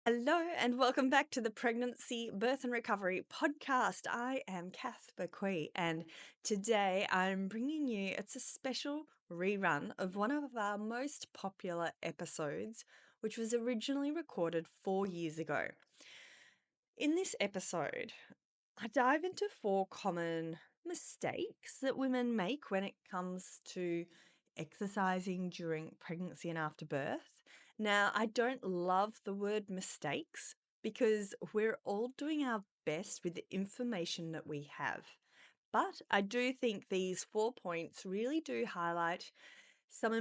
Hello and welcome back to the Pregnancy, Birth and Recovery podcast. I am Kath Bequee and today I'm bringing you, it's a special rerun of one of our most popular episodes, which was originally recorded 4 years ago. In this episode, I dive into 4 common mistakes that women make when it comes to exercising during pregnancy and after birth. Now, I don't love the word mistakes because we're all doing our best with the information that we have. But I do think these 4 points really do highlight some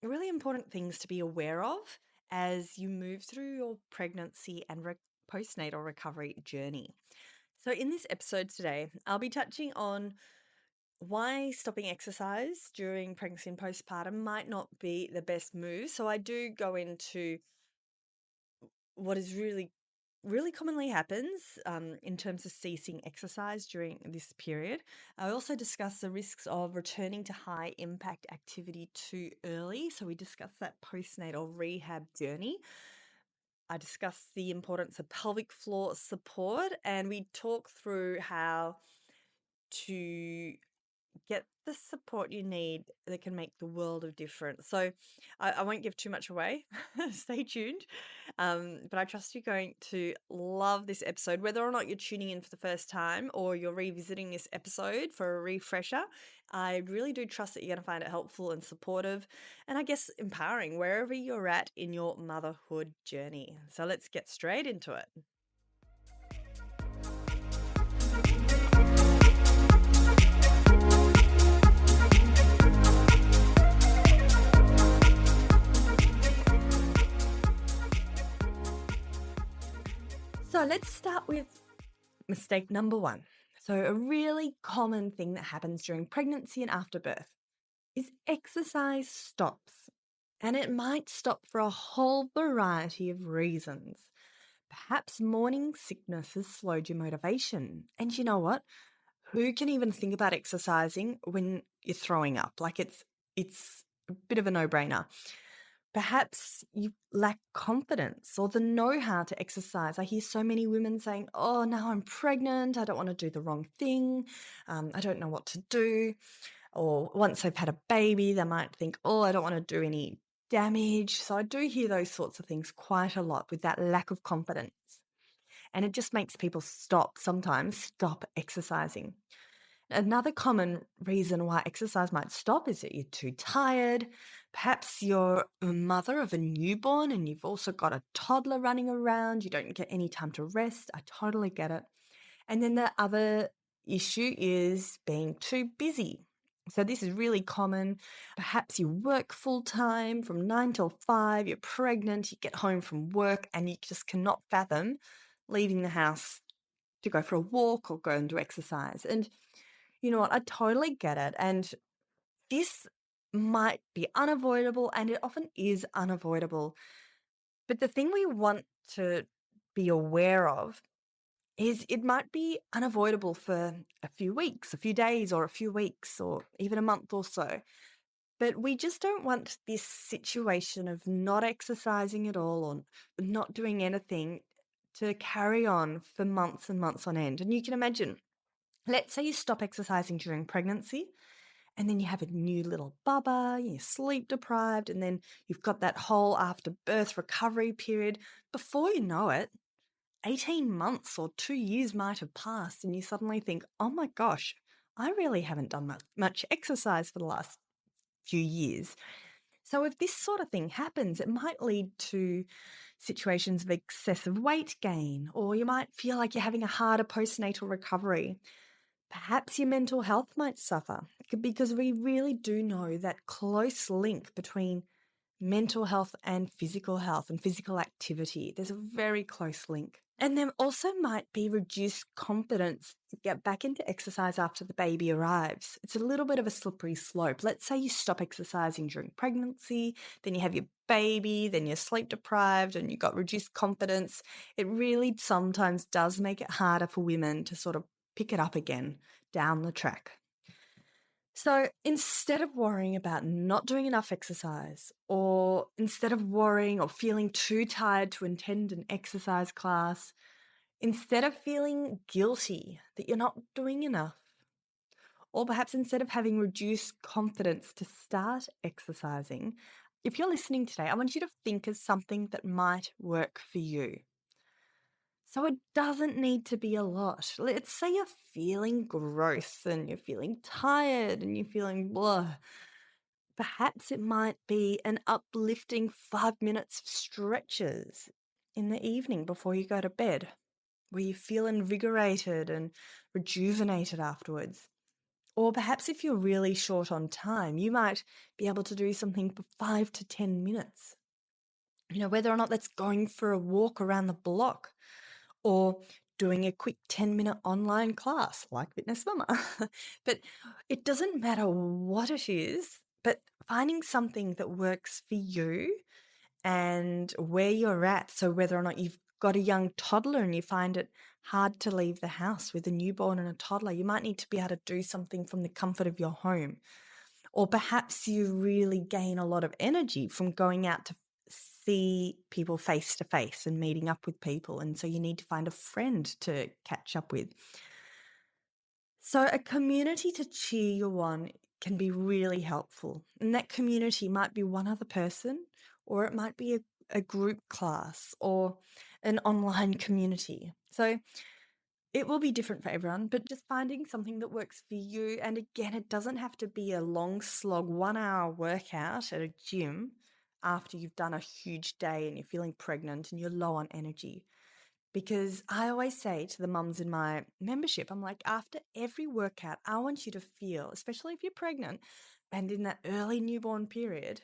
really important things to be aware of as you move through your pregnancy and postnatal recovery journey. So, in this episode today, I'll be touching on why stopping exercise during pregnancy and postpartum might not be the best move. So, I do go into what is really commonly happens in terms of ceasing exercise during this period. I also discuss the risks of returning to high impact activity too early. So, we discuss that postnatal rehab journey. I discuss the importance of pelvic floor support, and we talk through how to get the support you need that can make the world of difference. So I won't give too much away. Stay tuned. But I trust you're going to love this episode, whether or not you're tuning in for the first time or you're revisiting this episode for a refresher. I really do trust that you're going to find it helpful and supportive and I guess empowering wherever you're at in your motherhood journey. So let's get straight into it. So let's start with mistake number 1. So a really common thing that happens during pregnancy and after birth is exercise stops. And it might stop for a whole variety of reasons. Perhaps morning sickness has slowed your motivation. And you know what? Who can even think about exercising when you're throwing up? Like it's a bit of a no-brainer. Perhaps you lack confidence or the know how to exercise. I hear so many women saying, oh, now I'm pregnant. I don't want to do the wrong thing. I don't know what to do. Or once they've had a baby, they might think, oh, I don't want to do any damage. So I do hear those sorts of things quite a lot with that lack of confidence. And it just makes people sometimes stop exercising. Another common reason why exercise might stop is that you're too tired. Perhaps you're a mother of a newborn and you've also got a toddler running around. You don't get any time to rest. I totally get it. And then the other issue is being too busy. So this is really common. Perhaps you work full time from 9 till 5, you're pregnant, you get home from work and you just cannot fathom leaving the house to go for a walk or go and do exercise. And you know what? I totally get it. And this might be unavoidable, and it often is unavoidable. But the thing we want to be aware of is it might be unavoidable for a few weeks, a few days, or a few weeks, or even a month or so. But we just don't want this situation of not exercising at all or not doing anything to carry on for months and months on end. And you can imagine, let's say you stop exercising during pregnancy and then you have a new little bubba, you're sleep deprived, and then you've got that whole after birth recovery period. Before you know it, 18 months or 2 years might have passed, and you suddenly think, oh my gosh, I really haven't done much exercise for the last few years. So, if this sort of thing happens, it might lead to situations of excessive weight gain, or you might feel like you're having a harder postnatal recovery. Perhaps your mental health might suffer because we really do know that close link between mental health and physical activity. There's a very close link. And there also might be reduced confidence to get back into exercise after the baby arrives. It's a little bit of a slippery slope. Let's say you stop exercising during pregnancy, then you have your baby, then you're sleep deprived and you've got reduced confidence. It really sometimes does make it harder for women to sort of pick it up again down the track. So instead of worrying about not doing enough exercise, or instead of worrying or feeling too tired to attend an exercise class, instead of feeling guilty that you're not doing enough, or perhaps instead of having reduced confidence to start exercising, if you're listening today, I want you to think of something that might work for you. So it doesn't need to be a lot. Let's say you're feeling gross and you're feeling tired and you're feeling blah. Perhaps it might be an uplifting 5 minutes of stretches in the evening before you go to bed, where you feel invigorated and rejuvenated afterwards. Or perhaps if you're really short on time, you might be able to do something for 5 to 10 minutes. Whether or not that's going for a walk around the block or doing a quick 10-minute online class like Fitness Mama. But it doesn't matter what it is, but finding something that works for you and where you're at. So whether or not you've got a young toddler and you find it hard to leave the house with a newborn and a toddler, you might need to be able to do something from the comfort of your home. Or perhaps you really gain a lot of energy from going out to see people face to face and meeting up with people. And so you need to find a friend to catch up with. So a community to cheer you on can be really helpful. And that community might be one other person, or it might be a group class or an online community. So it will be different for everyone, but just finding something that works for you. And again, it doesn't have to be a long slog 1 hour workout at a gym after you've done a huge day and you're feeling pregnant and you're low on energy. Because I always say to the mums in my membership, I'm like, after every workout, I want you to feel, especially if you're pregnant and in that early newborn period,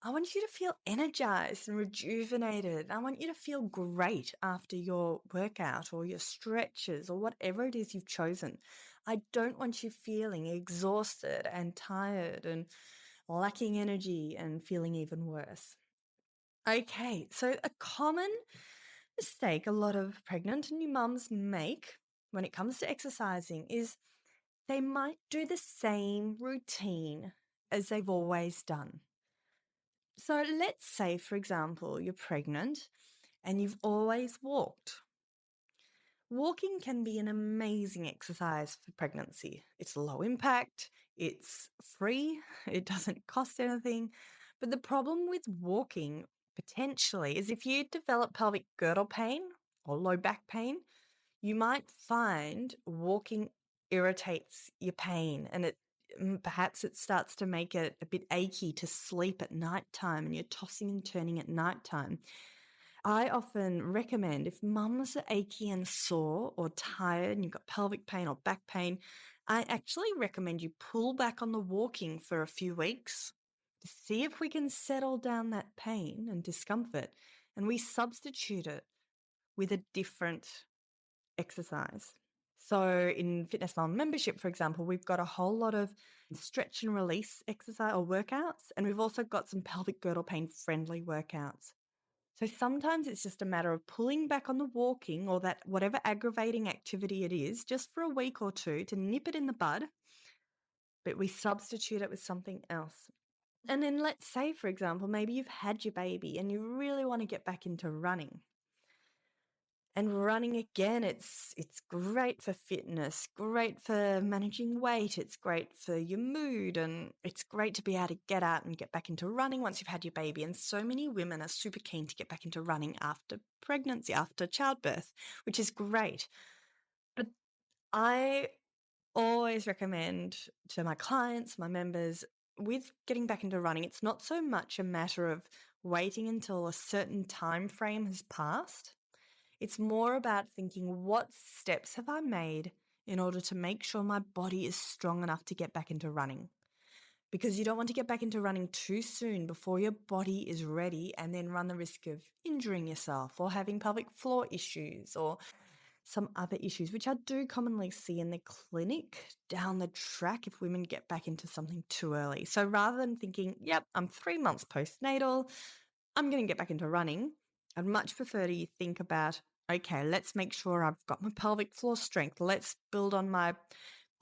I want you to feel energized and rejuvenated. I want you to feel great after your workout or your stretches or whatever it is you've chosen. I don't want you feeling exhausted and tired and lacking energy and feeling even worse. Okay, so a common mistake a lot of pregnant and new mums make when it comes to exercising is they might do the same routine as they've always done. So let's say, for example, you're pregnant and you've always walked. Walking can be an amazing exercise for pregnancy. It's low impact, it's free, it doesn't cost anything. But the problem with walking potentially is if you develop pelvic girdle pain or low back pain, you might find walking irritates your pain and perhaps it starts to make it a bit achy to sleep at nighttime and you're tossing and turning at nighttime. I often recommend if mums are achy and sore or tired and you've got pelvic pain or back pain, I actually recommend you pull back on the walking for a few weeks to see if we can settle down that pain and discomfort and we substitute it with a different exercise. So in Fitness Mom membership, for example, we've got a whole lot of stretch and release exercise or workouts, and we've also got some pelvic girdle pain friendly workouts. So sometimes it's just a matter of pulling back on the walking or that whatever aggravating activity it is, just for a week or two to nip it in the bud, but we substitute it with something else. And then let's say, for example, maybe you've had your baby and you really want to get back into running. And running again, it's great for fitness, great for managing weight, it's great for your mood, and it's great to be able to get out and get back into running once you've had your baby. And so many women are super keen to get back into running after pregnancy, after childbirth, which is great. But I always recommend to my clients, my members, with getting back into running, it's not so much a matter of waiting until a certain time frame has passed. It's more about thinking, what steps have I made in order to make sure my body is strong enough to get back into running? Because you don't want to get back into running too soon before your body is ready and then run the risk of injuring yourself or having pelvic floor issues or some other issues, which I do commonly see in the clinic down the track if women get back into something too early. So rather than thinking, yep, I'm 3 months postnatal, I'm going to get back into running, I'd much prefer to think about, okay, let's make sure I've got my pelvic floor strength. Let's build on my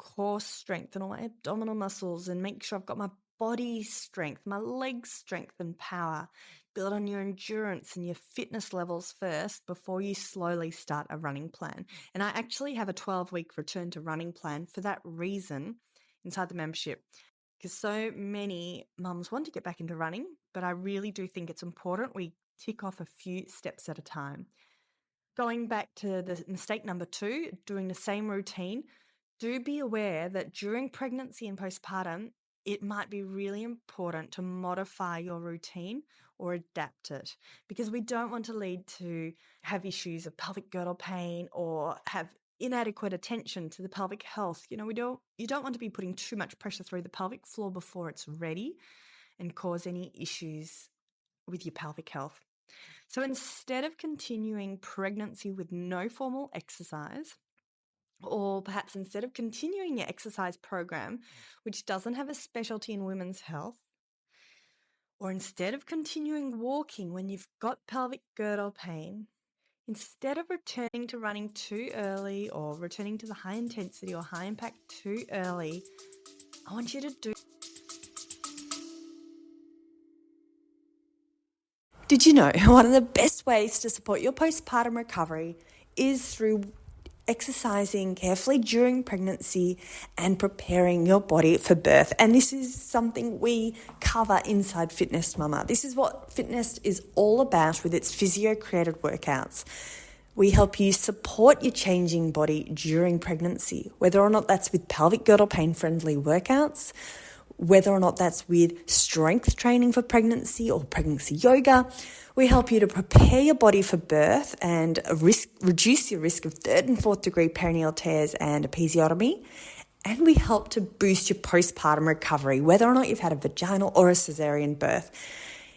core strength and all my abdominal muscles and make sure I've got my body strength, my leg strength and power. Build on your endurance and your fitness levels first before you slowly start a running plan. And I actually have a 12-week return to running plan for that reason inside the membership, because so many mums want to get back into running, but I really do think it's important we tick off a few steps at a time. Going back to the mistake number 2, doing the same routine, do be aware that during pregnancy and postpartum, it might be really important to modify your routine or adapt it, because we don't want to lead to have issues of pelvic girdle pain or have inadequate attention to the pelvic health. You don't want to be putting too much pressure through the pelvic floor before it's ready and cause any issues with your pelvic health. So instead of continuing pregnancy with no formal exercise, or perhaps instead of continuing your exercise program, which doesn't have a specialty in women's health, or instead of continuing walking when you've got pelvic girdle pain, instead of returning to running too early or returning to the high intensity or high impact too early, I want you to do. Did you know one of the best ways to support your postpartum recovery is through exercising carefully during pregnancy and preparing your body for birth? And this is something we cover inside Fitness Mama. This is what fitness is all about with its physio-created workouts. We help you support your changing body during pregnancy, whether or not that's with pelvic girdle pain-friendly workouts, whether or not that's with strength training for pregnancy or pregnancy yoga. We help you to prepare your body for birth and reduce your risk of 3rd and 4th degree perineal tears and episiotomy. And we help to boost your postpartum recovery, whether or not you've had a vaginal or a cesarean birth.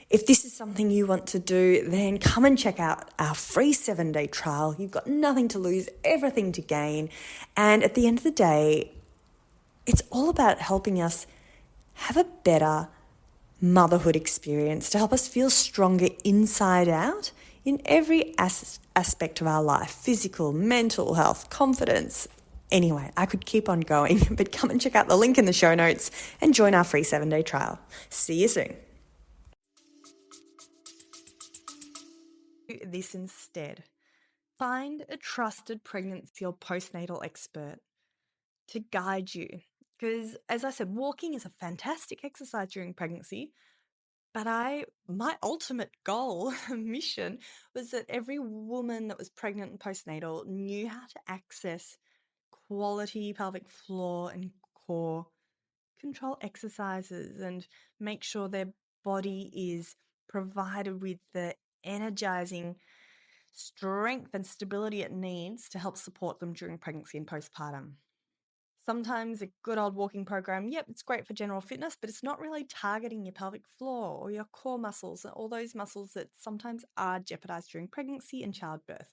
If this is something you want to do, then come and check out our free 7-day trial. You've got nothing to lose, everything to gain. And at the end of the day, it's all about helping us have a better motherhood experience, to help us feel stronger inside out in every aspect of our life: physical, mental health, confidence. Anyway, I could keep on going, but come and check out the link in the show notes and join our free 7-day trial. See you soon. Do this instead. Find a trusted pregnancy or postnatal expert to guide you. Because, as I said, walking is a fantastic exercise during pregnancy, but my ultimate goal, mission, was that every woman that was pregnant and postnatal knew how to access quality pelvic floor and core control exercises and make sure their body is provided with the energizing strength and stability it needs to help support them during pregnancy and postpartum. Sometimes a good old walking program, yep, it's great for general fitness, but it's not really targeting your pelvic floor or your core muscles, all those muscles that sometimes are jeopardized during pregnancy and childbirth.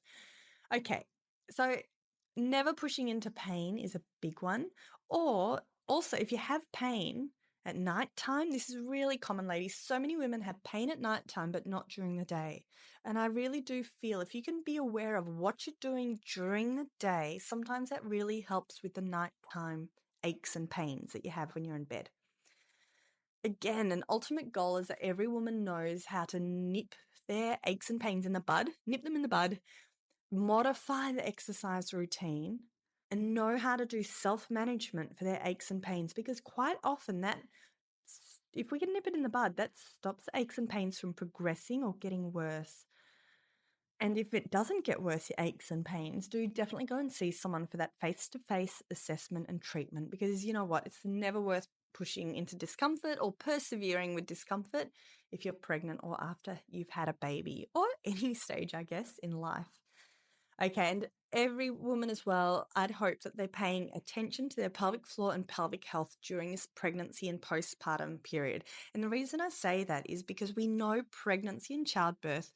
Okay, so never pushing into pain is a big one. Or also, if you have pain at nighttime, this is really common, ladies. So many women have pain at nighttime, but not during the day. And I really do feel if you can be aware of what you're doing during the day, sometimes that really helps with the nighttime aches and pains that you have when you're in bed. Again, an ultimate goal is that every woman knows how to nip their aches and pains in the bud, nip them in the bud, modify the exercise routine, and know how to do self-management for their aches and pains, because quite often if we can nip it in the bud, that stops aches and pains from progressing or getting worse. And if it doesn't get worse, your aches and pains, do definitely go and see someone for that face-to-face assessment and treatment, because you know what? It's never worth pushing into discomfort or persevering with discomfort if you're pregnant or after you've had a baby, or any stage, I guess, in life. Okay, and every woman as well, I'd hope that they're paying attention to their pelvic floor and pelvic health during this pregnancy and postpartum period. And the reason I say that is because we know pregnancy and childbirth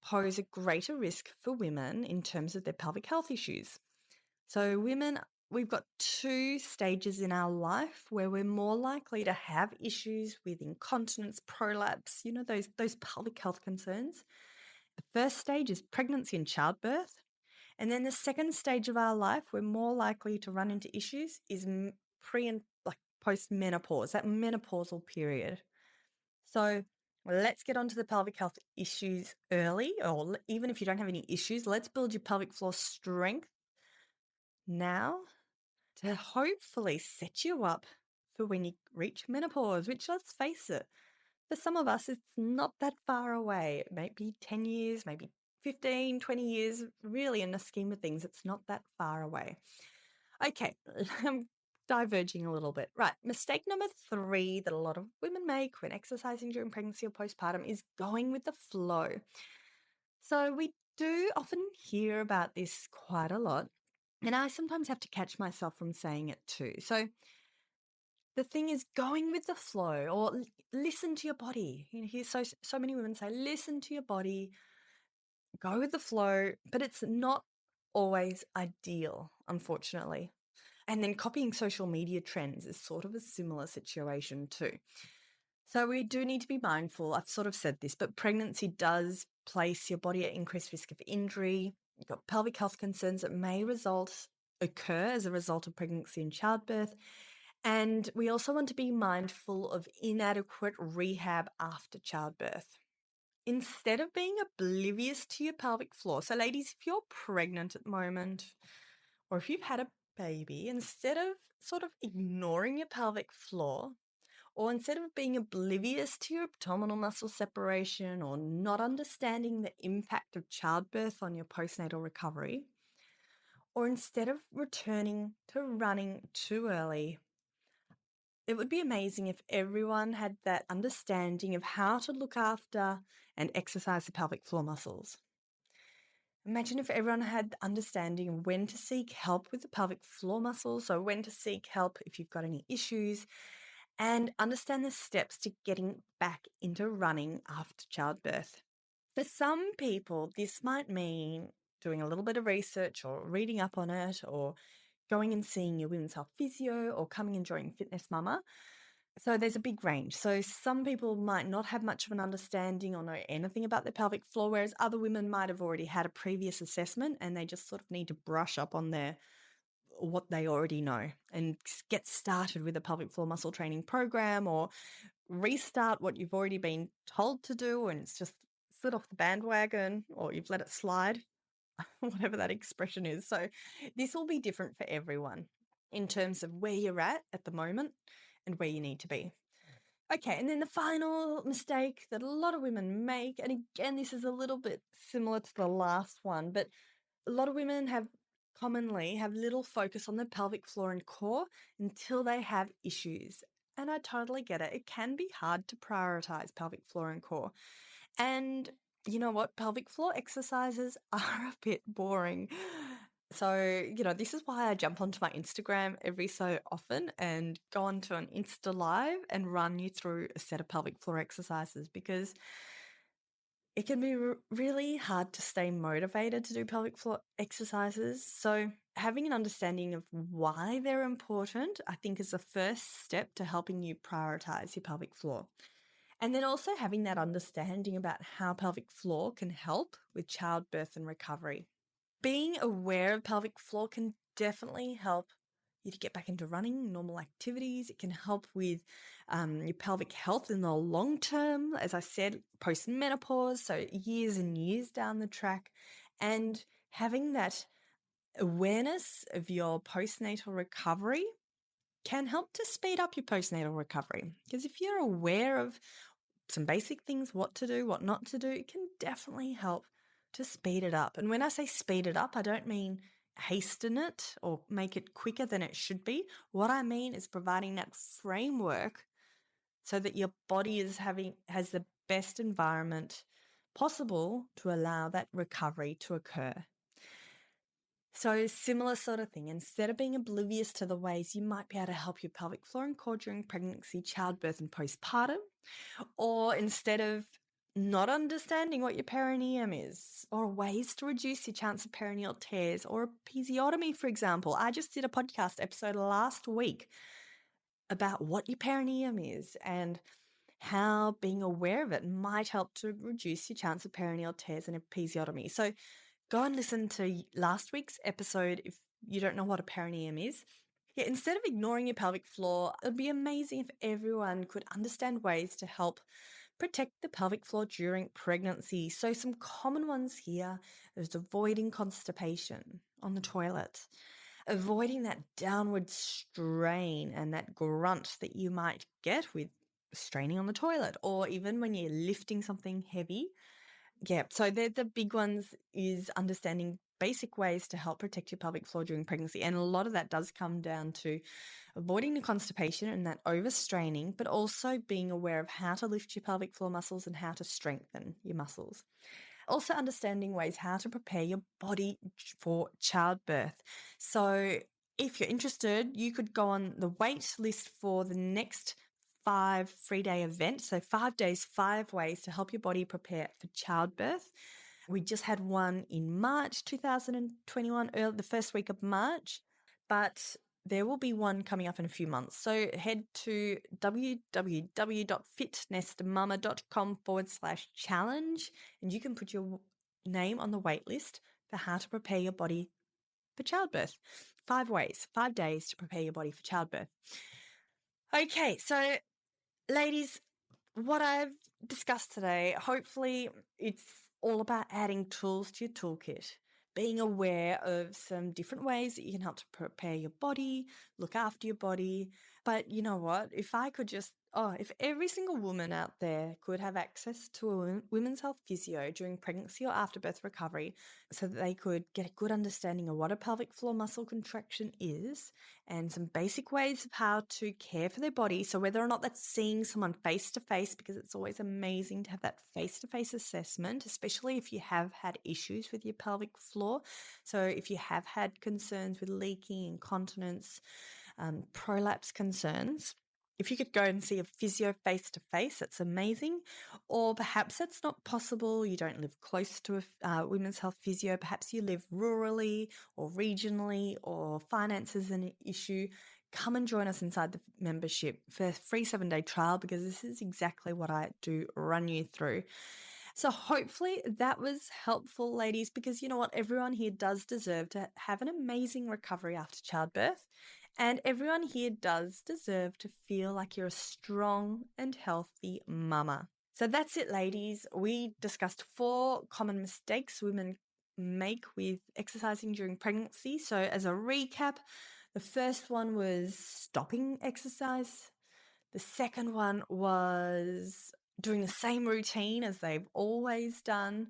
pose a greater risk for women in terms of their pelvic health issues. So women, we've got 2 stages in our life where we're more likely to have issues with incontinence, prolapse, those pelvic health concerns. The first stage is pregnancy and childbirth, And then the second stage of our life, we're more likely to run into issues is pre and like post menopause, that menopausal period. So let's get onto the pelvic health issues early, or even if you don't have any issues, let's build your pelvic floor strength now to hopefully set you up for when you reach menopause, which, let's face it, for some of us, it's not that far away. It might be 10 years, maybe 15, 20 years. Really, in the scheme of things, it's not that far away. Okay, I'm diverging a little bit. Right, mistake number 3 that a lot of women make when exercising during pregnancy or postpartum is going with the flow. So we do often hear about this quite a lot, and I sometimes have to catch myself from saying it too. So the thing is going with the flow, or listen to your body. You know, hear so many women say, listen to your body, go with the flow, but it's not always ideal, unfortunately. And then copying social media trends is sort of a similar situation too. So we do need to be mindful. I've sort of said this, but pregnancy does place your body at increased risk of injury. You've got pelvic health concerns that may occur as a result of pregnancy and childbirth. And we also want to be mindful of inadequate rehab after childbirth. Instead of being oblivious to your pelvic floor, so ladies, if you're pregnant at the moment, or if you've had a baby, instead of sort of ignoring your pelvic floor, or instead of being oblivious to your abdominal muscle separation or not understanding the impact of childbirth on your postnatal recovery, or instead of returning to running too early, it would be amazing if everyone had that understanding of how to look after and exercise the pelvic floor muscles. Imagine if everyone had the understanding of when to seek help with the pelvic floor muscles, so when to seek help if you've got any issues, and understand the steps to getting back into running after childbirth. For some people, this might mean doing a little bit of research or reading up on it, or going and seeing your women's health physio, or coming and joining Fitness Mama. So there's a big range. So some people might not have much of an understanding or know anything about the pelvic floor, whereas other women might have already had a previous assessment and they just sort of need to brush up on what they already know and get started with a pelvic floor muscle training program, or restart what you've already been told to do and it's just slid off the bandwagon, or you've let it slide, whatever that expression is. So this will be different for everyone in terms of where you're at the moment and where you need to be. Okay, and then the final mistake that a lot of women make, and again, this is a little bit similar to the last one, but a lot of women commonly have little focus on the pelvic floor and core until they have issues. And I totally get it. It can be hard to prioritize pelvic floor and core. And you know what? Pelvic floor exercises are a bit boring. So, this is why I jump onto my Instagram every so often and go onto an Insta Live and run you through a set of pelvic floor exercises, because it can be really hard to stay motivated to do pelvic floor exercises. So having an understanding of why they're important, I think, is the first step to helping you prioritize your pelvic floor. And then also having that understanding about how pelvic floor can help with childbirth and recovery. Being aware of pelvic floor can definitely help you to get back into running, normal activities. It can help with your pelvic health in the long term, as I said, post-menopause, so years and years down the track. And having that awareness of your postnatal recovery can help to speed up your postnatal recovery. Because if you're aware of some basic things, what to do, what not to do, it can definitely help to speed it up. And when I say speed it up, I don't mean hasten it or make it quicker than it should be. What I mean is providing that framework so that your body has the best environment possible to allow that recovery to occur. So similar sort of thing. Instead of being oblivious to the ways you might be able to help your pelvic floor and core during pregnancy, childbirth, and postpartum, or instead of not understanding what your perineum is, or ways to reduce your chance of perineal tears, or episiotomy, for example. I just did a podcast episode last week about what your perineum is and how being aware of it might help to reduce your chance of perineal tears and episiotomy. So go and listen to last week's episode if you don't know what a perineum is. Yeah, instead of ignoring your pelvic floor, it would be amazing if everyone could understand ways to help protect the pelvic floor during pregnancy. So some common ones here is avoiding constipation on the toilet, avoiding that downward strain and that grunt that you might get with straining on the toilet, or even when you're lifting something heavy. Yeah, so they're the big ones, is understanding basic ways to help protect your pelvic floor during pregnancy. And a lot of that does come down to avoiding the constipation and that overstraining, but also being aware of how to lift your pelvic floor muscles and how to strengthen your muscles. Also understanding ways how to prepare your body for childbirth. So if you're interested, you could go on the wait list for the next 5 3-day event. So 5 days, 5 ways to help your body prepare for childbirth. We just had one in March 2021, the first week of March, but there will be one coming up in a few months. So head to www.fitnessmama.com/challenge and you can put your name on the wait list for how to prepare your body for childbirth. 5 ways, 5 days to prepare your body for childbirth. Okay, so ladies, what I've discussed today, hopefully it's all about adding tools to your toolkit, being aware of some different ways that you can help to prepare your body, look after your body. But you know what? If every single woman out there could have access to a women's health physio during pregnancy or afterbirth recovery so that they could get a good understanding of what a pelvic floor muscle contraction is and some basic ways of how to care for their body. So whether or not that's seeing someone face to face, because it's always amazing to have that face to face assessment, especially if you have had issues with your pelvic floor. So if you have had concerns with leaking, incontinence, prolapse concerns, if you could go and see a physio face to face, that's amazing. Or perhaps that's not possible. You don't live close to a women's health physio. Perhaps you live rurally or regionally, or finance is an issue. Come and join us inside the membership for a free 7-day trial, because this is exactly what I do run you through. So hopefully that was helpful, ladies, because you know what? Everyone here does deserve to have an amazing recovery after childbirth. And everyone here does deserve to feel like you're a strong and healthy mama. So that's it, ladies. We discussed 4 common mistakes women make with exercising during pregnancy. So as a recap, the first one was stopping exercise. The second one was doing the same routine as they've always done.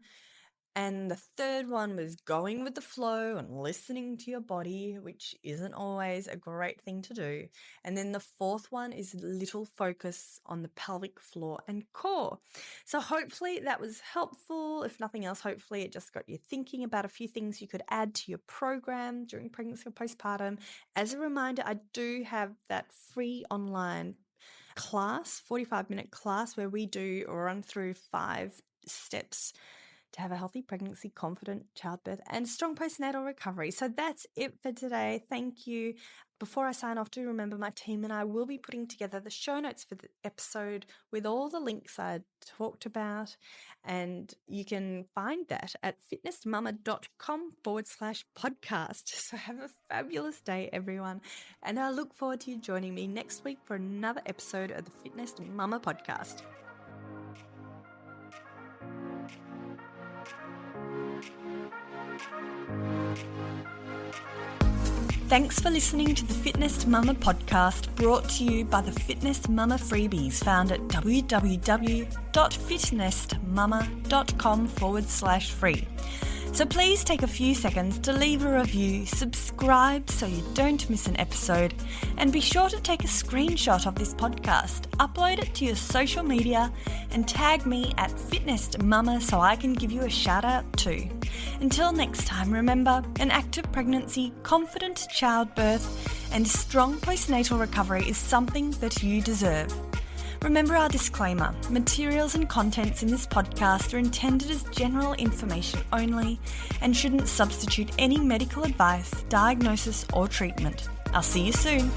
And the third one was going with the flow and listening to your body, which isn't always a great thing to do. And then the fourth one is little focus on the pelvic floor and core. So hopefully that was helpful. If nothing else, hopefully it just got you thinking about a few things you could add to your program during pregnancy or postpartum. As a reminder, I do have that free online class, 45-minute class, where we do run through 5 steps to have a healthy pregnancy, confident childbirth, and strong postnatal recovery. So that's it for today. Thank you. Before I sign off, do remember my team and I will be putting together the show notes for the episode with all the links I talked about. And you can find that at fitnessmama.com/podcast. So have a fabulous day, everyone. And I look forward to you joining me next week for another episode of the Fitness Mama podcast. Thanks for listening to the Fitness Mama podcast, brought to you by the Fitness Mama freebies found at www.fitnessmama.com/free. So please take a few seconds to leave a review, subscribe so you don't miss an episode, and be sure to take a screenshot of this podcast, upload it to your social media, and tag me at Fitness Mama so I can give you a shout out too. Until next time, remember, an active pregnancy, confident childbirth, and strong postnatal recovery is something that you deserve. Remember our disclaimer: materials and contents in this podcast are intended as general information only and shouldn't substitute any medical advice, diagnosis, or treatment. I'll see you soon.